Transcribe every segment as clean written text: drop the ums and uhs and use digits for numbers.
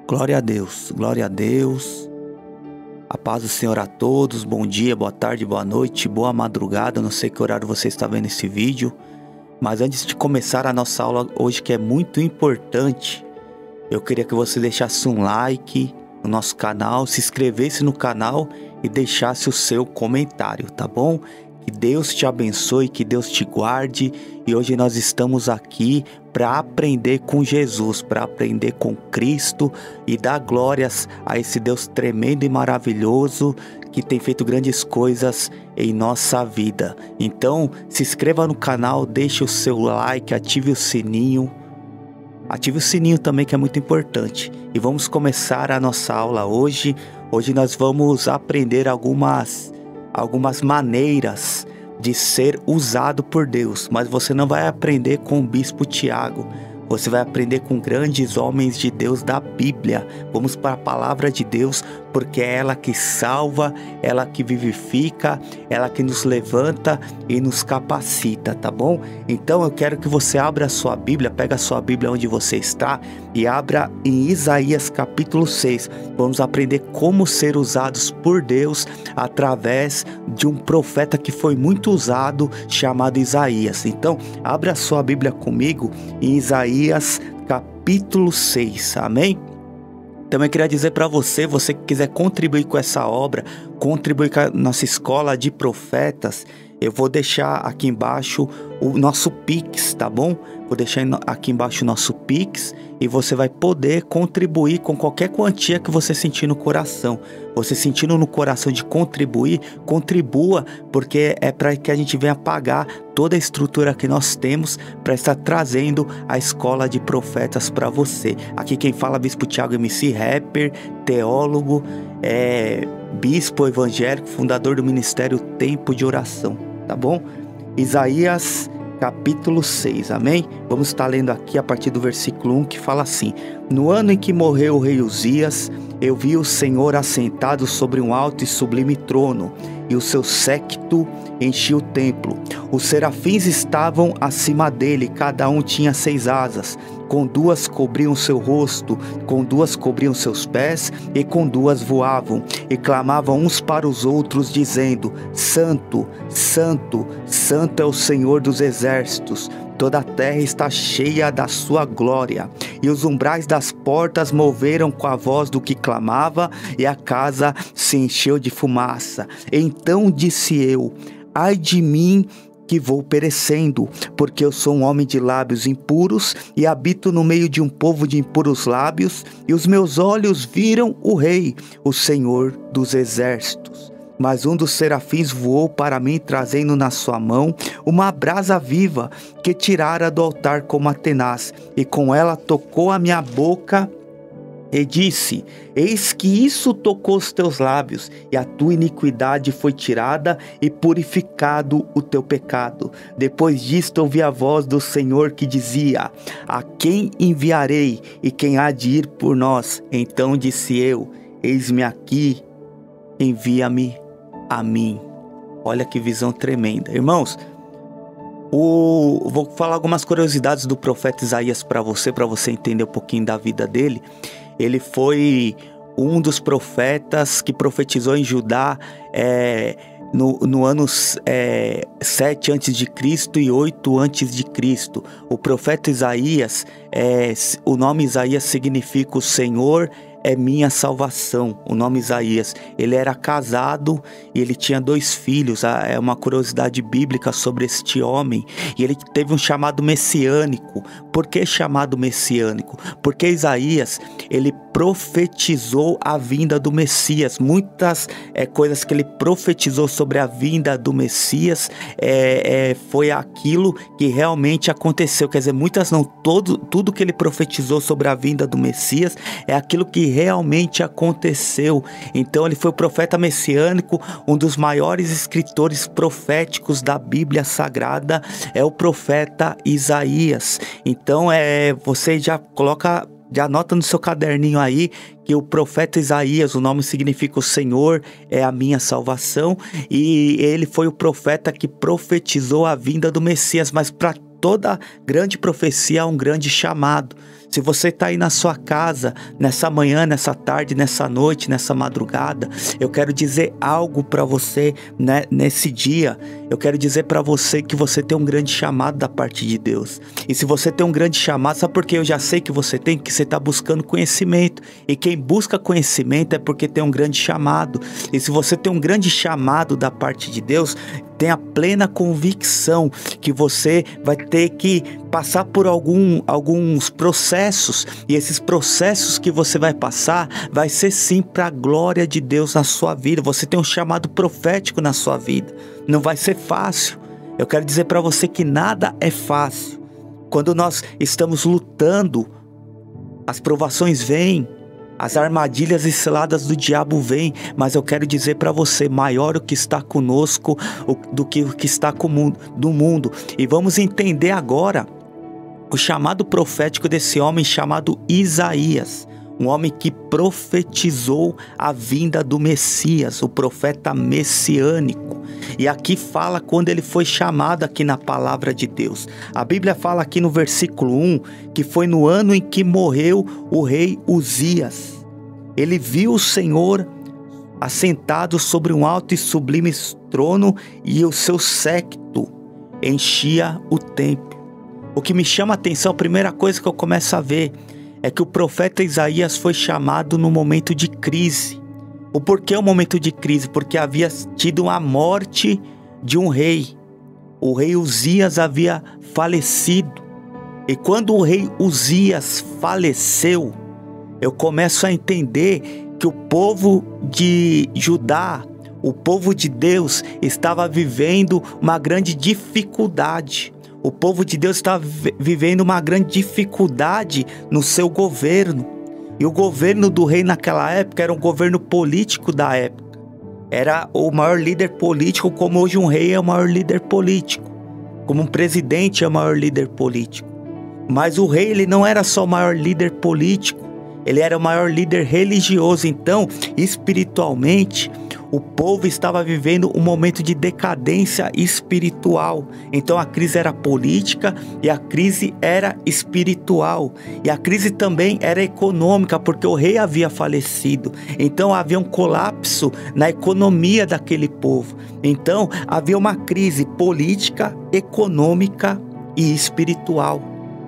Glória a Deus, a paz do Senhor a todos, bom dia, boa tarde, boa noite, boa madrugada, não sei que horário você está vendo esse vídeo, mas antes de começar a nossa aula hoje, que é muito importante, eu queria que você deixasse um like no nosso canal, se inscrevesse no canal e deixasse o seu comentário, tá bom? Que Deus te abençoe, que Deus te guarde. E hoje nós estamos aqui para aprender com Jesus, para aprender com Cristo e dar glórias a esse Deus tremendo e maravilhoso que tem feito grandes coisas em nossa vida. Então, se inscreva no canal, deixe o seu like, ative o sininho. Ative o sininho também, que é muito importante. E vamos começar a nossa aula hoje. Hoje nós vamos aprender algumas maneiras de ser usado por Deus, mas você não vai aprender com o bispo Tiago, você vai aprender com grandes homens de Deus da Bíblia. Vamos para a palavra de Deus, porque é ela que salva, ela que vivifica, ela que nos levanta e nos capacita, tá bom? Então eu quero que você abra a sua Bíblia, pega a sua Bíblia onde você está e abra em Isaías capítulo 6. Vamos aprender como ser usados por Deus através de um profeta que foi muito usado, chamado Isaías. Então, abra a sua Bíblia comigo em Isaías capítulo 6, amém? Também queria dizer para você que quiser contribuir com essa obra, contribuir com a nossa escola de profetas, eu vou deixar aqui embaixo o nosso Pix, tá bom? Vou deixar aqui embaixo o nosso Pix e você vai poder contribuir com qualquer quantia que você sentir no coração. Você sentindo no coração de contribuir, contribua, porque é para que a gente venha pagar toda a estrutura que nós temos para estar trazendo a escola de profetas para você. Aqui quem fala é Bispo Tiago MC, rapper, teólogo, bispo evangélico, fundador do ministério Tempo de Oração, tá bom? Isaías capítulo 6, amém? Vamos estar lendo aqui a partir do versículo 1, que fala assim: No ano em que morreu o rei Uzias, eu vi o Senhor assentado sobre um alto e sublime trono, e o seu séquito enchia o templo. Os serafins estavam acima dele, cada um tinha 6 asas. Com 2 cobriam seu rosto, com 2 cobriam seus pés, e com 2 voavam, e clamavam uns para os outros, dizendo: Santo, Santo, Santo é o Senhor dos exércitos. Toda a terra está cheia da sua glória. E os umbrais das portas moveram com a voz do que clamava, e a casa se encheu de fumaça. Então disse eu: ai de mim, que vou perecendo, porque eu sou um homem de lábios impuros e habito no meio de um povo de impuros lábios, e os meus olhos viram o Rei, o Senhor dos exércitos. Mas um dos serafins voou para mim, trazendo na sua mão uma brasa viva que tirara do altar como a tenaz, e com ela tocou a minha boca e disse: eis que isso tocou os teus lábios, e a tua iniquidade foi tirada e purificado o teu pecado. Depois disto ouvi a voz do Senhor que dizia: a quem enviarei, e quem há de ir por nós? Então disse eu: eis-me aqui, envia-me a mim. Olha que visão tremenda, irmãos. Vou falar algumas curiosidades do profeta Isaías para você entender um pouquinho da vida dele. Ele foi um dos profetas que profetizou em Judá no ano 7 a.C. e 8 a.C. O profeta Isaías, o nome Isaías significa o Senhor é minha salvação. O nome Isaías, ele era casado e ele tinha 2 filhos. É uma curiosidade bíblica sobre este homem. E ele teve um chamado messiânico. Por que chamado messiânico? Porque Isaías, ele profetizou a vinda do Messias. Muitas coisas que ele profetizou sobre a vinda do Messias foi aquilo que realmente aconteceu. Quer dizer, muitas não, tudo que ele profetizou sobre a vinda do Messias é aquilo que realmente aconteceu. Então ele foi o profeta messiânico, um dos maiores escritores proféticos da Bíblia Sagrada é o profeta Isaías. Então você já anota no seu caderninho aí que o profeta Isaías, o nome significa o Senhor é a minha salvação, e ele foi o profeta que profetizou a vinda do Messias. Mas para toda grande profecia há um grande chamado. Se você está aí na sua casa, nessa manhã, nessa tarde, nessa noite, nessa madrugada, eu quero dizer algo para você, né, nesse dia. Eu quero dizer para você que você tem um grande chamado da parte de Deus. E se você tem um grande chamado, sabe por que eu já sei que você tem? Que você está buscando conhecimento. E quem busca conhecimento é porque tem um grande chamado. E se você tem um grande chamado da parte de Deus, tenha plena convicção que você vai ter que passar por alguns processos, e esses processos que você vai passar vai ser sim para a glória de Deus na sua vida. Você tem um chamado profético na sua vida. Não vai ser fácil. Eu quero dizer para você que nada é fácil. Quando nós estamos lutando, as provações vêm, as armadilhas e ciladas do diabo vêm, mas eu quero dizer para você, maior o que está conosco do que o que está do mundo. E vamos entender agora o chamado profético desse homem chamado Isaías, um homem que profetizou a vinda do Messias, o profeta messiânico. E aqui fala quando ele foi chamado aqui na palavra de Deus. A Bíblia fala aqui no versículo 1 que foi no ano em que morreu o rei Uzias. Ele viu o Senhor assentado sobre um alto e sublime trono, e o seu séquito enchia o templo. O que me chama a atenção, a primeira coisa que eu começo a ver, é que o profeta Isaías foi chamado no momento de crise. O porquê o momento de crise? Porque havia tido a morte de um rei. O rei Uzias havia falecido. E quando o rei Uzias faleceu, eu começo a entender que o povo de Judá, o povo de Deus, estava vivendo uma grande dificuldade. O povo de Deus estava vivendo uma grande dificuldade no seu governo. E o governo do rei naquela época era um governo político da época. Era o maior líder político, como hoje um rei é o maior líder político. Como um presidente é o maior líder político. Mas o rei, ele não era só o maior líder político, ele era o maior líder religioso. Então, espiritualmente, o povo estava vivendo um momento de decadência espiritual. Então a crise era política e a crise era espiritual. E a crise também era econômica, porque o rei havia falecido. Então havia um colapso na economia daquele povo. Então havia uma crise política, econômica e espiritual.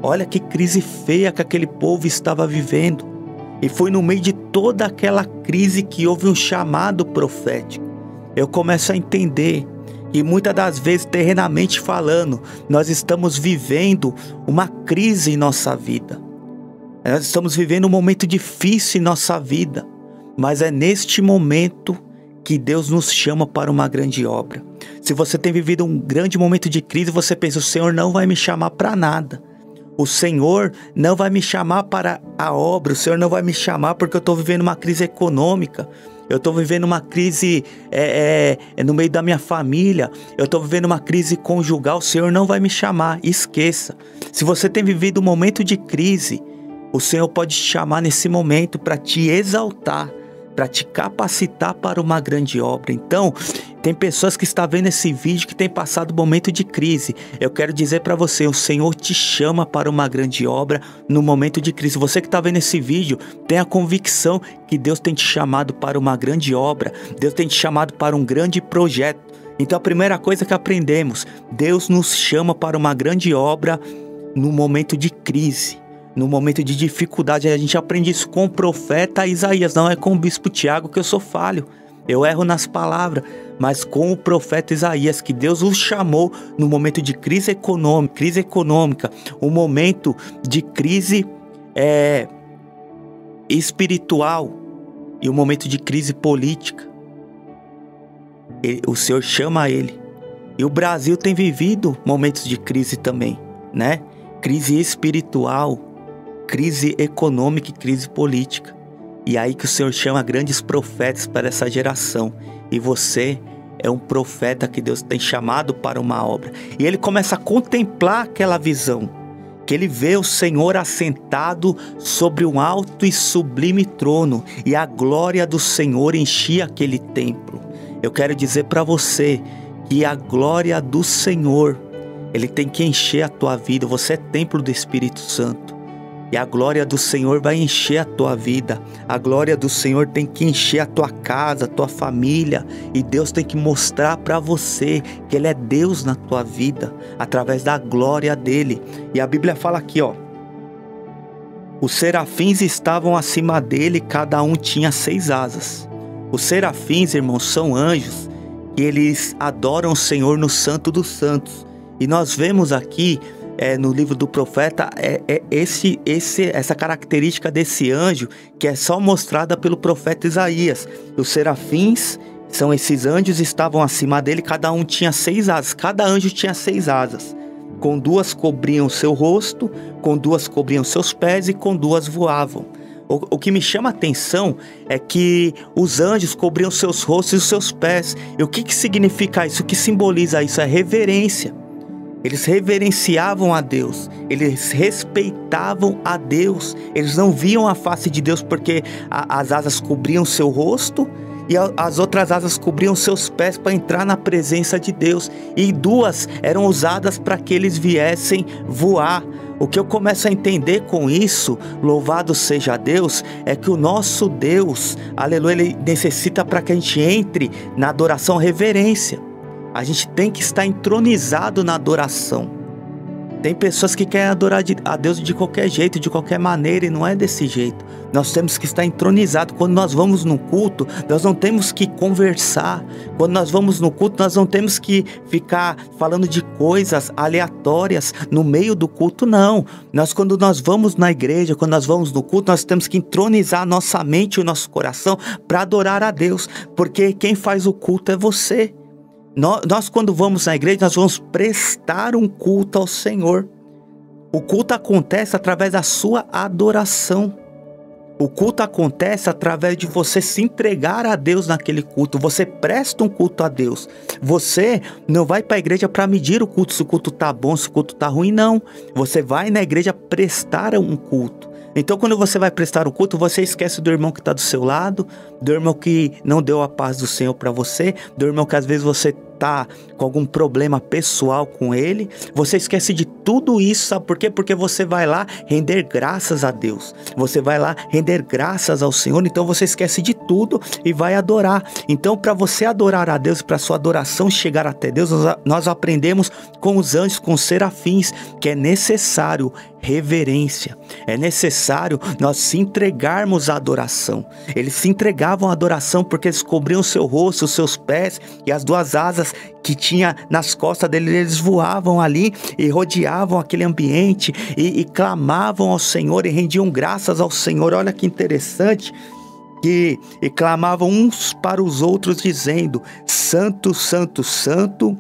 Olha que crise feia que aquele povo estava vivendo. E foi no meio de toda aquela crise que houve um chamado profético. Eu começo a entender que muitas das vezes, terrenamente falando, nós estamos vivendo uma crise em nossa vida. Nós estamos vivendo um momento difícil em nossa vida. Mas é neste momento que Deus nos chama para uma grande obra. Se você tem vivido um grande momento de crise, você pensa, o Senhor não vai me chamar para nada. O Senhor não vai me chamar para a obra, o Senhor não vai me chamar porque eu estou vivendo uma crise econômica, eu estou vivendo uma crise no meio da minha família, eu estou vivendo uma crise conjugal, o Senhor não vai me chamar. Esqueça. Se você tem vivido um momento de crise, o Senhor pode te chamar nesse momento para te exaltar, para te capacitar para uma grande obra. Então, tem pessoas que estão vendo esse vídeo que tem passado um momento de crise. Eu quero dizer para você, o Senhor te chama para uma grande obra no momento de crise. Você que está vendo esse vídeo, tenha a convicção que Deus tem te chamado para uma grande obra. Deus tem te chamado para um grande projeto. Então a primeira coisa que aprendemos, Deus nos chama para uma grande obra no momento de crise. No momento de dificuldade. A gente aprende isso com o profeta Isaías, não é com o bispo Tiago, que eu sou falho, eu erro nas palavras, mas com o profeta Isaías, que Deus os chamou no momento de crise econômica, um momento de crise espiritual e um momento de crise política. O Senhor chama ele. E o Brasil tem vivido momentos de crise também, né? Crise espiritual, crise econômica e crise política. E aí que o Senhor chama grandes profetas para essa geração. E você é um profeta que Deus tem chamado para uma obra. E ele começa a contemplar aquela visão, que ele vê o Senhor assentado sobre um alto e sublime trono, e a glória do Senhor enchia aquele templo. Eu quero dizer para você que a glória do Senhor, ele tem que encher a tua vida. Você é templo do Espírito Santo. E a glória do Senhor vai encher a tua vida. A glória do Senhor tem que encher a tua casa, a tua família. E Deus tem que mostrar para você que Ele é Deus na tua vida, através da glória dEle. E a Bíblia fala aqui, ó. Os serafins estavam acima dele, cada um tinha 6 asas. Os serafins, irmãos, são anjos e eles adoram o Senhor no Santo dos Santos. E nós vemos aqui no livro do profeta essa característica desse anjo que é só mostrada pelo profeta Isaías. Os serafins são esses anjos, estavam acima dele, cada um tinha 6 asas. Cada anjo tinha 6 asas. Com 2 cobriam seu rosto, com 2 cobriam seus pés e com 2 voavam. O que me chama a atenção é que os anjos cobriam seus rostos e os seus pés. E o que significa isso? O que simboliza isso? É reverência. Eles reverenciavam a Deus, eles respeitavam a Deus. Eles não viam a face de Deus porque as asas cobriam seu rosto e as outras asas cobriam seus pés para entrar na presença de Deus. E 2 eram usadas para que eles viessem voar. O que eu começo a entender com isso, louvado seja Deus, é que o nosso Deus, aleluia, Ele necessita para que a gente entre na adoração reverência. A gente tem que estar entronizado na adoração. Tem pessoas que querem adorar a Deus de qualquer jeito, de qualquer maneira, e não é desse jeito. Nós temos que estar entronizados. Quando nós vamos no culto, nós não temos que conversar. Quando nós vamos no culto, nós não temos que ficar falando de coisas aleatórias no meio do culto, não. Quando nós vamos na igreja, quando nós vamos no culto, nós temos que entronizar a nossa mente e o nosso coração para adorar a Deus, porque quem faz o culto é você. Nós quando vamos na igreja, nós vamos prestar um culto ao Senhor. O culto acontece através da sua adoração. O culto acontece através de você se entregar a Deus naquele culto. Você presta um culto a Deus. Você não vai para a igreja para medir o culto, se o culto está bom, se o culto está ruim, não. Você vai na igreja prestar um culto. Então, quando você vai prestar o culto, você esquece do irmão que está do seu lado, do irmão que não deu a paz do Senhor para você, do irmão que às vezes você está com algum problema pessoal com ele. Você esquece de tudo isso, sabe por quê? Porque você vai lá render graças a Deus. Você vai lá render graças ao Senhor, então você esquece de tudo e vai adorar. Então, para você adorar a Deus, para sua adoração chegar até Deus, nós aprendemos com os anjos, com os serafins, que é necessário reverência. É necessário nós se entregarmos à adoração. Eles se entregavam à adoração porque eles cobriam o seu rosto, os seus pés e as 2 asas que tinha nas costas deles. Eles voavam ali e rodeavam aquele ambiente e clamavam ao Senhor e rendiam graças ao Senhor. Olha que interessante. E clamavam uns para os outros dizendo: Santo, Santo, Santo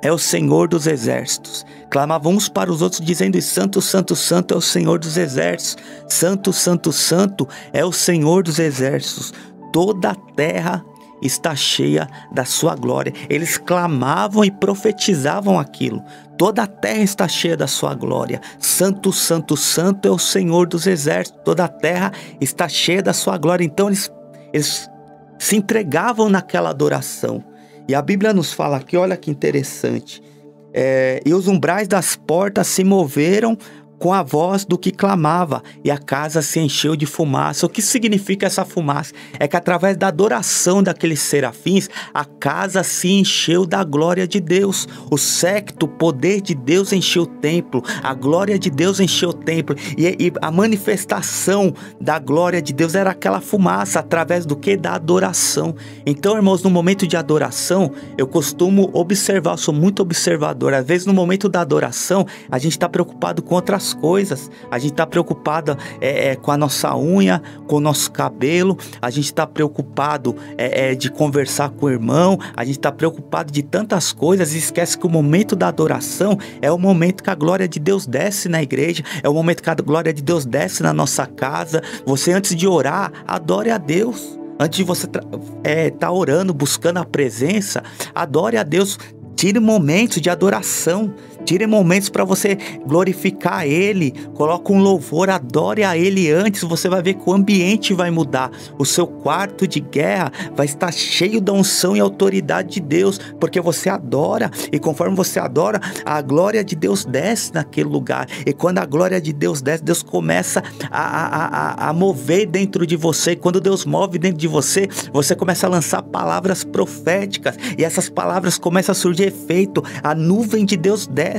é o Senhor dos exércitos. Clamavam uns para os outros dizendo: Santo, Santo, Santo é o Senhor dos exércitos. Santo, Santo, Santo é o Senhor dos exércitos. Toda a terra está cheia da sua glória. Eles clamavam e profetizavam aquilo. Toda a terra está cheia da sua glória. Santo, Santo, Santo é o Senhor dos exércitos. Toda a terra está cheia da sua glória. Então eles se entregavam naquela adoração. E a Bíblia nos fala aqui, olha que interessante. E os umbrais das portas se moveram com a voz do que clamava, e a casa se encheu de fumaça. O que significa essa fumaça? É que através da adoração daqueles serafins, a casa se encheu da glória de Deus. O séquito, o poder de Deus encheu o templo, a glória de Deus encheu o templo, e a manifestação da glória de Deus era aquela fumaça, através do que? Da adoração. Então, irmãos, no momento de adoração, eu costumo observar, eu sou muito observador. Às vezes no momento da adoração, a gente está preocupado com outras coisas, a gente está preocupado com a nossa unha, com o nosso cabelo, a gente está preocupado de conversar com o irmão, a gente está preocupado de tantas coisas e esquece que o momento da adoração é o momento que a glória de Deus desce na igreja, é o momento que a glória de Deus desce na nossa casa. Você, antes de orar, adore a Deus. Antes de você tá orando, buscando a presença, adore a Deus. Tire momentos de adoração. Tire momentos para você glorificar Ele. Coloque um louvor, adore a Ele antes. Você vai ver que o ambiente vai mudar. O seu quarto de guerra vai estar cheio da unção e autoridade de Deus, porque você adora. E conforme você adora, a glória de Deus desce naquele lugar. E quando a glória de Deus desce, Deus começa a mover dentro de você. E quando Deus move dentro de você, você começa a lançar palavras proféticas. E essas palavras começam a surgir efeito. A nuvem de Deus desce.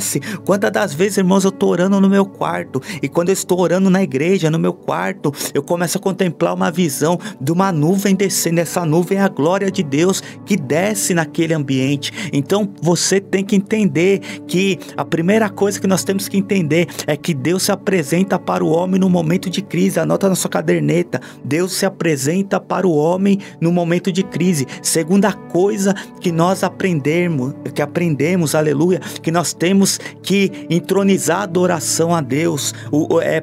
Quantas das vezes, irmãos, eu estou orando no meu quarto, e quando eu estou orando na igreja, no meu quarto, eu começo a contemplar uma visão de uma nuvem descendo. Essa nuvem é a glória de Deus que desce naquele ambiente. Então você tem que entender que a primeira coisa que nós temos que entender é que Deus se apresenta para o homem no momento de crise. Anota na sua caderneta: Deus se apresenta para o homem no momento de crise. Segunda coisa que nós aprendemos, aleluia, que nós temos que entronizar a adoração a Deus.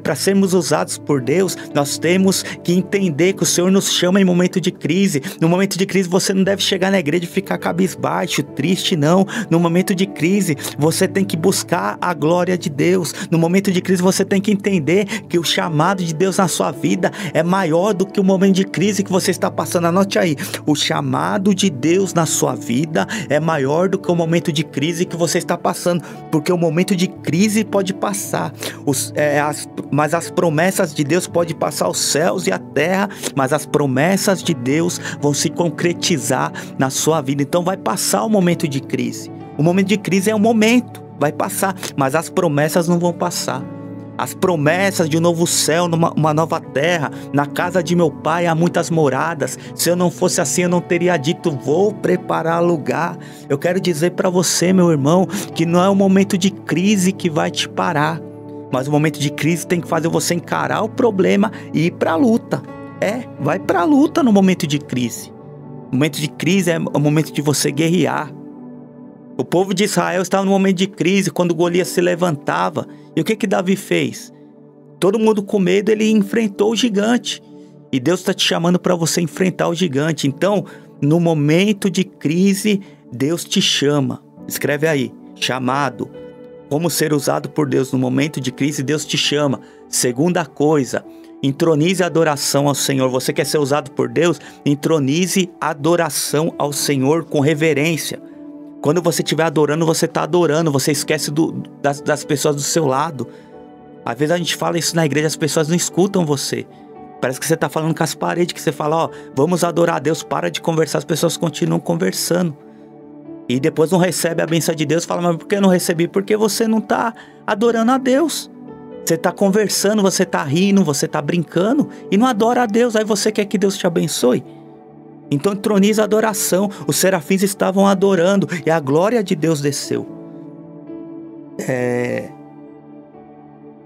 Para sermos usados por Deus, nós temos que entender que o Senhor nos chama em momento de crise. No momento de crise você não deve chegar na igreja e ficar cabisbaixo, triste, não. No momento de crise você tem que buscar a glória de Deus. No momento de crise você tem que entender que o chamado de Deus na sua vida é maior do que o momento de crise que você está passando. Anote aí: o chamado de Deus na sua vida é maior do que o momento de crise que você está passando. Porque o momento de crise pode passar, mas as promessas de Deus podem passar os céus e a terra, mas as promessas de Deus vão se concretizar na sua vida. Então vai passar o momento de crise. O momento de crise é um momento, vai passar, mas as promessas não vão passar. As promessas de um novo céu, uma nova terra. Na casa de meu pai há muitas moradas. Se eu não fosse assim, eu não teria dito: vou preparar lugar. Eu quero dizer para você, meu irmão, que não é o momento de crise que vai te parar, mas o momento de crise tem que fazer você encarar o problema e ir para a luta. Vai para a luta no momento de crise. O momento de crise é o momento de você guerrear. O povo de Israel estava no momento de crise, quando Golias se levantava. E o que Davi fez? Todo mundo com medo, ele enfrentou o gigante. E Deus está te chamando para você enfrentar o gigante. Então, no momento de crise, Deus te chama. Escreve aí: chamado. Como ser usado por Deus no momento de crise, Deus te chama. Segunda coisa: entronize a adoração ao Senhor. Você quer ser usado por Deus? Entronize a adoração ao Senhor com reverência. Quando você estiver adorando, você está adorando. Você esquece das pessoas do seu lado. Às vezes a gente fala isso na igreja, as pessoas não escutam você. Parece que você está falando com as paredes, que você fala: vamos adorar a Deus, para de conversar. As pessoas continuam conversando. E depois não recebe a bênção de Deus. Fala: mas por que eu não recebi? Porque você não está adorando a Deus. Você está conversando, você está rindo, você está brincando e não adora a Deus. Aí você quer que Deus te abençoe? Então entroniza a adoração. Os serafins estavam adorando e a glória de Deus desceu.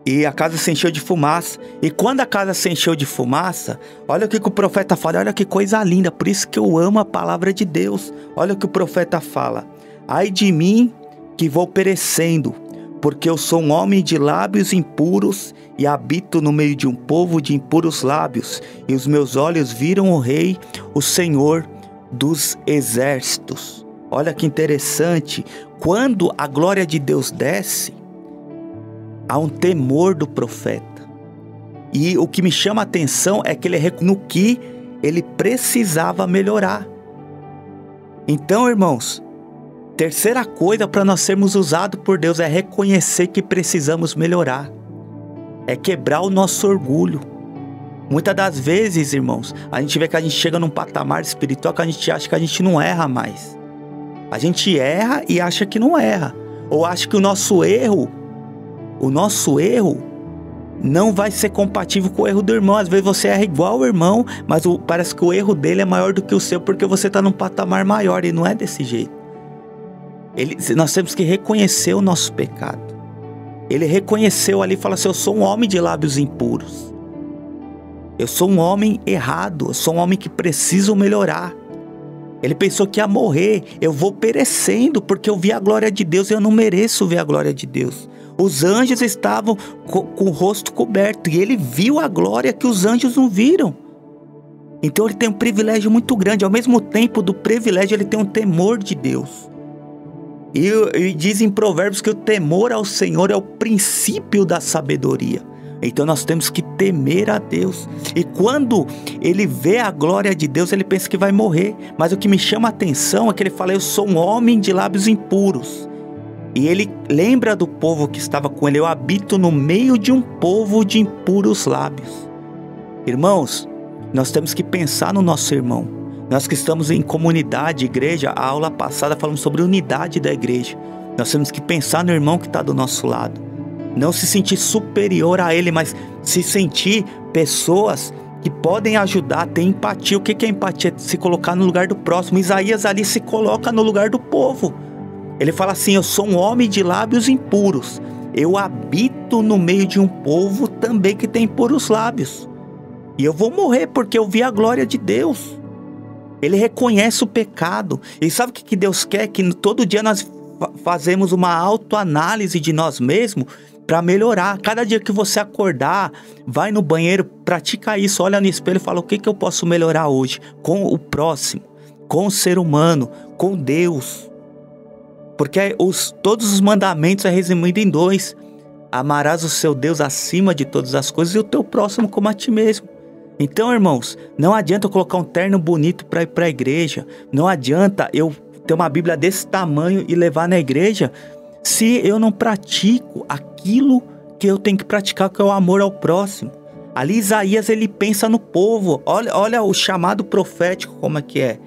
E a casa se encheu de fumaça. E quando a casa se encheu de fumaça, olha o que o profeta fala. Olha que coisa linda. Por isso que eu amo a palavra de Deus. Olha o que o profeta fala: ai de mim, que vou perecendo, porque eu sou um homem de lábios impuros e habito no meio de um povo de impuros lábios, e os meus olhos viram o Rei, o Senhor dos exércitos. Olha que interessante. Quando a glória de Deus desce, há um temor do profeta. E o que me chama a atenção é que ele no que ele precisava melhorar. Então, irmãos, terceira coisa para nós sermos usados por Deus é reconhecer que precisamos melhorar. É quebrar o nosso orgulho. Muitas das vezes, irmãos, a gente vê que a gente chega num patamar espiritual que a gente acha que a gente não erra mais. A gente erra e acha que não erra. Ou acha que o nosso erro não vai ser compatível com o erro do irmão. Às vezes você erra igual o irmão, mas parece que o erro dele é maior do que o seu, porque você está num patamar maior, e não é desse jeito. Nós temos que reconhecer o nosso pecado. Ele reconheceu ali e falou assim: eu sou um homem de lábios impuros. Eu sou um homem errado. Eu sou um homem que preciso melhorar. Ele pensou que ia morrer. Eu vou perecendo porque eu vi a glória de Deus e eu não mereço ver a glória de Deus. Os anjos estavam com o rosto coberto e ele viu a glória que os anjos não viram. Então ele tem um privilégio muito grande. Ao mesmo tempo do privilégio, ele tem um temor de Deus. E diz em Provérbios que o temor ao Senhor é o princípio da sabedoria. Então nós temos que temer a Deus. E quando ele vê a glória de Deus, ele pensa que vai morrer. Mas o que me chama a atenção é que ele fala: eu sou um homem de lábios impuros. E ele lembra do povo que estava com ele: eu habito no meio de um povo de impuros lábios. Irmãos, nós temos que pensar no nosso irmão. Nós que estamos em comunidade, igreja, a aula passada falamos sobre unidade da igreja. Nós temos que pensar no irmão que está do nosso lado. Não se sentir superior a ele, mas se sentir pessoas que podem ajudar, ter empatia. O que é empatia? Se colocar no lugar do próximo. Isaías ali se coloca no lugar do povo. Ele fala assim: eu sou um homem de lábios impuros. Eu habito no meio de um povo também que tem impuros lábios. E eu vou morrer porque eu vi a glória de Deus. Ele reconhece o pecado. E sabe o que Deus quer? Que todo dia nós fazemos uma autoanálise de nós mesmos para melhorar. Cada dia que você acordar, vai no banheiro, pratica isso, olha no espelho e fala: o que eu posso melhorar hoje? Com o próximo, com o ser humano, com Deus. Porque todos os mandamentos é resumido em 2. Amarás o seu Deus acima de todas as coisas e o teu próximo como a ti mesmo. Então, irmãos, não adianta eu colocar um terno bonito para ir para a igreja. Não adianta eu ter uma Bíblia desse tamanho e levar na igreja se eu não pratico aquilo que eu tenho que praticar, que é o amor ao próximo. Ali Isaías, ele pensa no povo. Olha o chamado profético como é que é.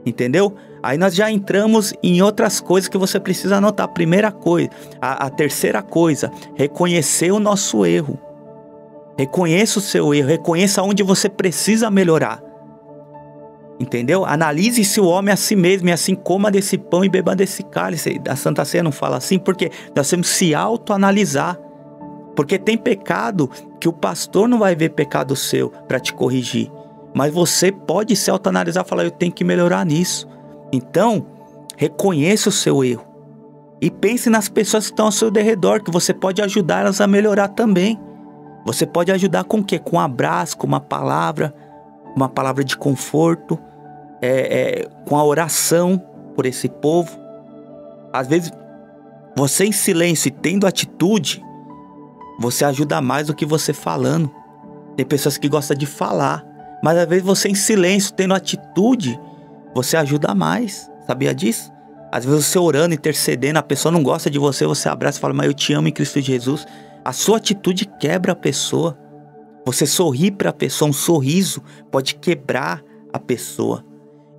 Entendeu? Aí nós já entramos em outras coisas que você precisa anotar. Primeira coisa, a terceira coisa, reconhecer o nosso erro. Reconheça o seu erro, reconheça onde você precisa melhorar. Entendeu? Analise-se o homem a si mesmo, e assim coma desse pão e beba desse cálice. A Santa Ceia não fala assim, porque nós temos que se autoanalisar. Porque tem pecado que o pastor não vai ver pecado seu para te corrigir. Mas você pode se autoanalisar e falar: eu tenho que melhorar nisso. Então, reconheça o seu erro. E pense nas pessoas que estão ao seu derredor, que você pode ajudar elas a melhorar também. Você pode ajudar com o quê? Com um abraço, com uma palavra de conforto, com a oração por esse povo. Às vezes, você em silêncio e tendo atitude, você ajuda mais do que você falando. Tem pessoas que gostam de falar, mas às vezes você em silêncio, tendo atitude, você ajuda mais. Sabia disso? Às vezes você orando, intercedendo, a pessoa não gosta de você, você abraça e fala: mas eu te amo em Cristo Jesus. A sua atitude quebra a pessoa. Você sorrir para a pessoa, um sorriso pode quebrar a pessoa.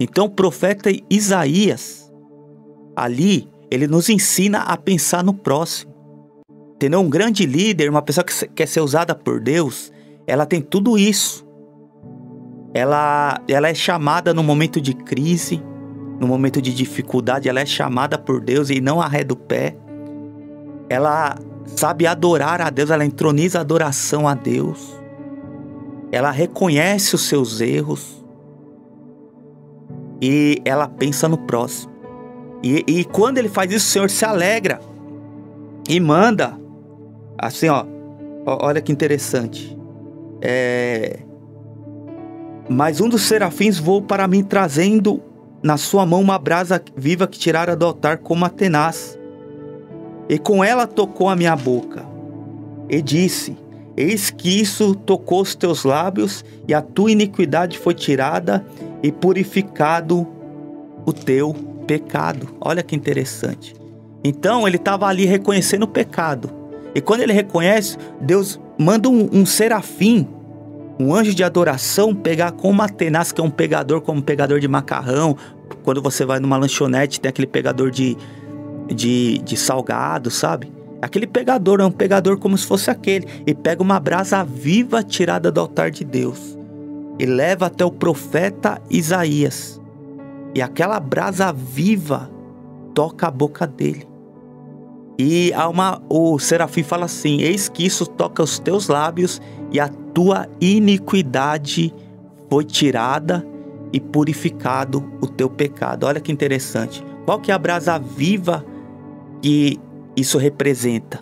Então o profeta Isaías, ali, ele nos ensina a pensar no próximo. Entendeu? Um grande líder, uma pessoa que quer ser usada por Deus, ela tem tudo isso. Ela é chamada no momento de crise, no momento de dificuldade, ela é chamada por Deus e não arreda o pé. Ela sabe adorar a Deus, ela entroniza a adoração a Deus. Ela reconhece os seus erros. E ela pensa no próximo. E quando ele faz isso, o Senhor se alegra. E manda. Assim, olha que interessante. Mas um dos serafins voou para mim, trazendo na sua mão uma brasa viva que tirara do altar como a tenaz. E com ela tocou a minha boca, e disse: eis que isso tocou os teus lábios, e a tua iniquidade foi tirada, e purificado o teu pecado. Olha que interessante. Então ele estava ali reconhecendo o pecado. E quando ele reconhece, Deus manda um serafim, um anjo de adoração, pegar com uma tenaz, que é um pegador, como um pegador de macarrão. Quando você vai numa lanchonete, tem aquele pegador de salgado, sabe? Aquele pegador é um pegador como se fosse aquele. E pega uma brasa viva tirada do altar de Deus e leva até o profeta Isaías. E aquela brasa viva toca a boca dele. E o serafim fala assim: eis que isso toca os teus lábios, e a tua iniquidade foi tirada, e purificado o teu pecado. Olha que interessante. Qual que é a brasa viva que isso representa?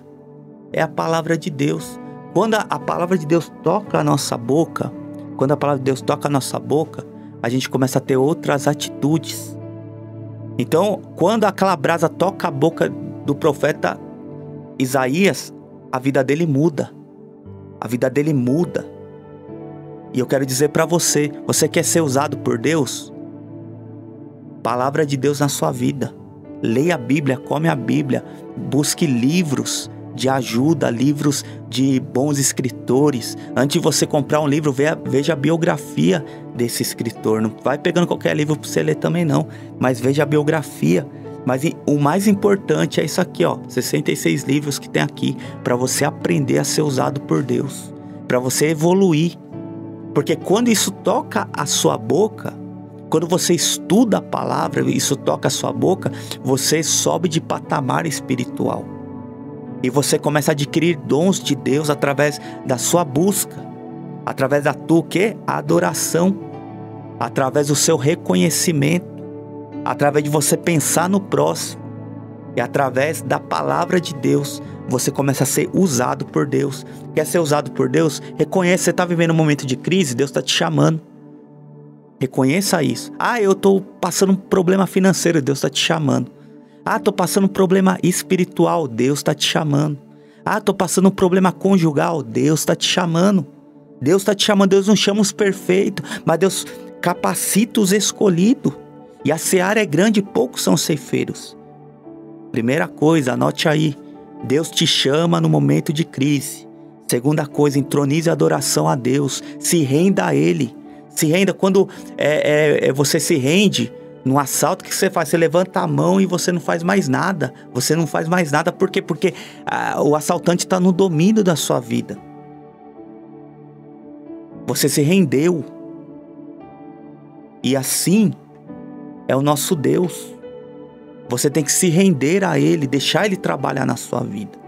É a palavra de Deus. Quando a palavra de Deus toca a nossa boca, a gente começa a ter outras atitudes. Então, quando aquela brasa toca a boca do profeta Isaías, a vida dele muda. A vida dele muda. E eu quero dizer para você, você quer ser usado por Deus? Palavra de Deus na sua vida. Leia a Bíblia, come a Bíblia, busque livros de ajuda, livros de bons escritores. Antes de você comprar um livro, veja a biografia desse escritor. Não vai pegando qualquer livro para você ler também não, mas veja a biografia. Mas o mais importante é isso aqui, ó, 66 livros que tem aqui, para você aprender a ser usado por Deus, para você evoluir. Porque quando isso toca a sua boca, quando você estuda a palavra, isso toca a sua boca, você sobe de patamar espiritual. E você começa a adquirir dons de Deus através da sua busca, através da tua adoração, através do seu reconhecimento, através de você pensar no próximo. E através da palavra de Deus, você começa a ser usado por Deus. Quer ser usado por Deus? Reconheça, você está vivendo um momento de crise, Deus está te chamando. Reconheça isso. Eu estou passando um problema financeiro, Deus está te chamando. Estou passando um problema espiritual, Deus está te chamando. Estou passando um problema conjugal, Deus está te chamando. Deus está te chamando. Deus não chama os perfeitos, mas Deus capacita os escolhidos. E a seara é grande e poucos são ceifeiros. Primeira coisa, anote aí. Deus te chama no momento de crise. Segunda coisa, entronize a adoração a Deus. Se renda a Ele. Se renda. Quando você se rende num assalto, o que você faz? Você levanta a mão e você não faz mais nada. Você não faz mais nada. Por quê? Porque o assaltante está no domínio da sua vida. Você se rendeu. E assim é o nosso Deus. Você tem que se render a Ele, deixar Ele trabalhar na sua vida.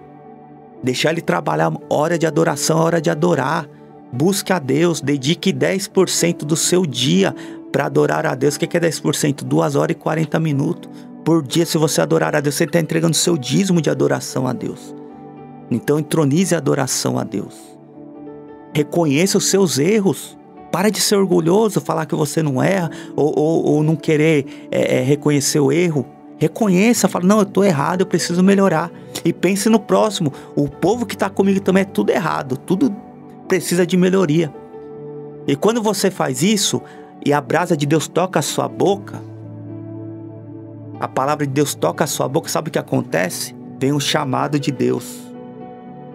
Deixar Ele trabalhar. Hora de adoração, hora de adorar. Busque a Deus, dedique 10% do seu dia para adorar a Deus. O que é 10%? 2 horas e 40 minutos por dia. Se você adorar a Deus, você está entregando o seu dízimo de adoração a Deus. Então entronize a adoração a Deus. Reconheça os seus erros. Para de ser orgulhoso, falar que você não erra, ou não querer reconhecer o erro. Reconheça, fala, não, eu estou errado, eu preciso melhorar. E pense no próximo. O povo que está comigo também é tudo errado, tudo precisa de melhoria. E quando você faz isso, e a brasa de Deus toca a sua boca, a palavra de Deus toca a sua boca, sabe o que acontece? Vem um chamado de Deus.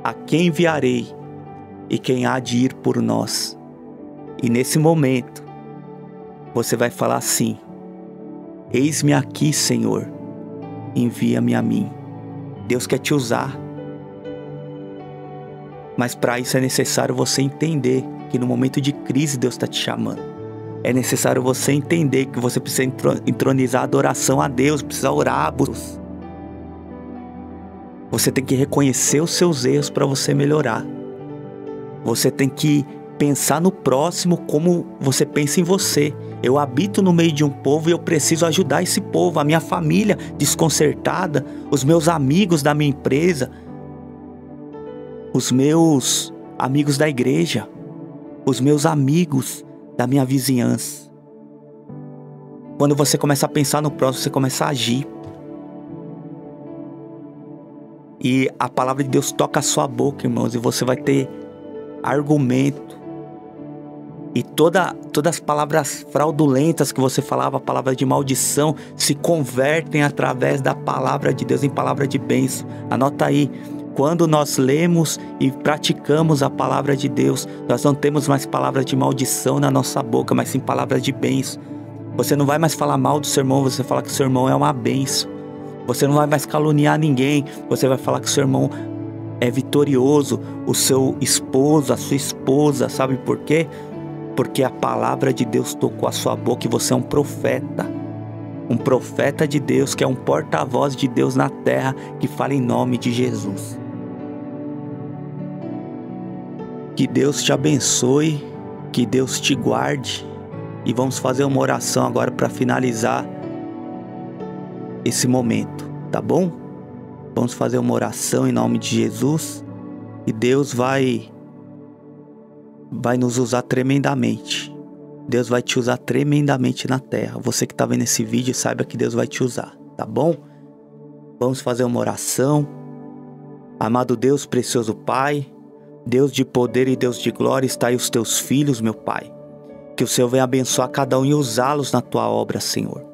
A quem enviarei? E quem há de ir por nós? E nesse momento, você vai falar assim: eis-me aqui, Senhor, envia-me a mim. Deus quer te usar. Mas para isso é necessário você entender que no momento de crise Deus está te chamando. É necessário você entender que você precisa entronizar a adoração a Deus, precisa orar a Deus. Você tem que reconhecer os seus erros para você melhorar. Você tem que pensar no próximo como você pensa em você. Eu habito no meio de um povo e eu preciso ajudar esse povo, a minha família desconcertada, os meus amigos da minha empresa, os meus amigos da igreja, os meus amigos da minha vizinhança. Quando você começa a pensar no próximo, você começa a agir. E a palavra de Deus toca a sua boca, irmãos, e você vai ter argumento. E todas as palavras fraudulentas que você falava, palavras de maldição, se convertem através da palavra de Deus em palavra de bênção. Anota aí, quando nós lemos e praticamos a palavra de Deus, nós não temos mais palavras de maldição na nossa boca, mas sim palavras de bênção. Você não vai mais falar mal do seu irmão, você fala que o seu irmão é uma bênção. Você não vai mais caluniar ninguém, você vai falar que o seu irmão é vitorioso, o seu esposo, a sua esposa, sabe por quê? Porque a palavra de Deus tocou a sua boca e você é um profeta de Deus, que é um porta-voz de Deus na terra, que fala em nome de Jesus. Que Deus te abençoe, que Deus te guarde, e vamos fazer uma oração agora para finalizar esse momento, tá bom? Vamos fazer uma oração em nome de Jesus, e Deus vai nos usar tremendamente. Deus vai te usar tremendamente na terra. Você que está vendo esse vídeo, saiba que Deus vai te usar, tá bom? Vamos fazer uma oração. Amado Deus, precioso Pai, Deus de poder e Deus de glória, está aí os teus filhos, meu Pai. Que o Senhor venha abençoar cada um e usá-los na tua obra, Senhor.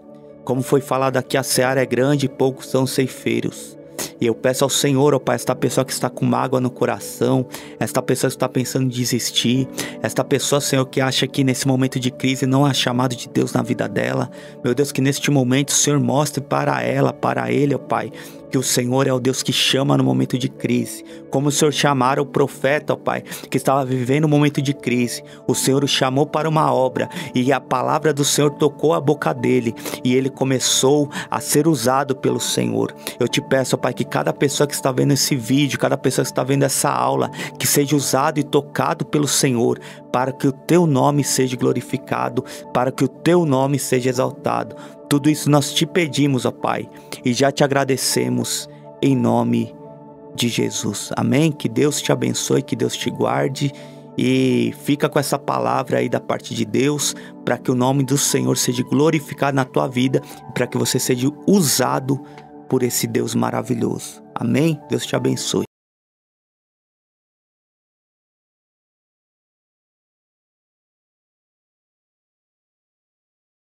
Como foi falado aqui, a seara é grande e poucos são ceifeiros. E eu peço ao Senhor, ó Pai, esta pessoa que está com mágoa no coração, esta pessoa que está pensando em desistir, esta pessoa, Senhor, que acha que nesse momento de crise não há chamado de Deus na vida dela. Meu Deus, que neste momento o Senhor mostre para ela, para ele, ó Pai, que o Senhor é o Deus que chama no momento de crise. Como o Senhor chamara o profeta, ó Pai, que estava vivendo um momento de crise. O Senhor o chamou para uma obra e a palavra do Senhor tocou a boca dele e ele começou a ser usado pelo Senhor. Eu te peço, ó Pai, que cada pessoa que está vendo esse vídeo, cada pessoa que está vendo essa aula, que seja usado e tocado pelo Senhor, para que o teu nome seja glorificado, para que o teu nome seja exaltado. Tudo isso nós te pedimos, ó Pai, e já te agradecemos em nome de Jesus. Amém? Que Deus te abençoe, que Deus te guarde e fica com essa palavra aí da parte de Deus, para que o nome do Senhor seja glorificado na tua vida, para que você seja usado por esse Deus maravilhoso. Amém? Deus te abençoe.